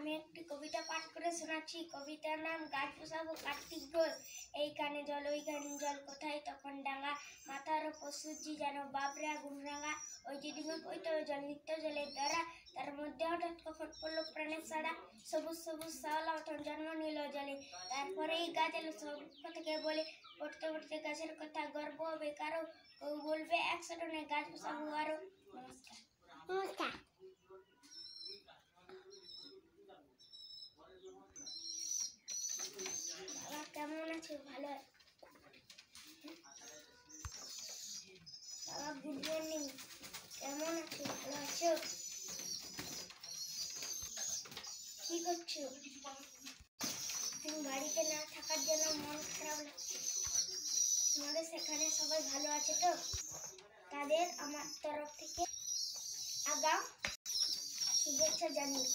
আমি একটি কবিতা পাঠ করে শোনাচ্ছি। কবিতার নাম গাছ বসাবো কার্তিক ঘোষ। এই কানে জল ওই কানে জল কোথায় তখন ডাঙা, মাথার ওপর সূর্যি যেন বাবরে আগুন রাঙা। ওই যে ডিমে পইতে জল নিত্য জলের দ্বারা, তার মধ্যে হঠাৎ কখন পড়লো প্রাণের সাড়া। সবুজ সবুজ শ্যাওলা মতন জন্ম নিল জলে, তারপরে এই গাছ এলো সব থেকে বলে। পড়তে পড়তে গাছের কথা গর্ব হবে কারো, কেউ বলবে 100 টনে গাছ বসাবো আরো। নমস্কার। নমস্কার। বাবা কেমন আছো? ভালো। বাবা গুড মর্নিং। কেমন আছো? ভালো আছো? কি করছো? তুমি বাড়িতে না থাকার জন্য মন খারাপ লাগছে। তোমাদের সেখানে সবাই ভালো আছে তো? তাদের আমার তরফ থেকে আগাম শুভেচ্ছা জানিয়ে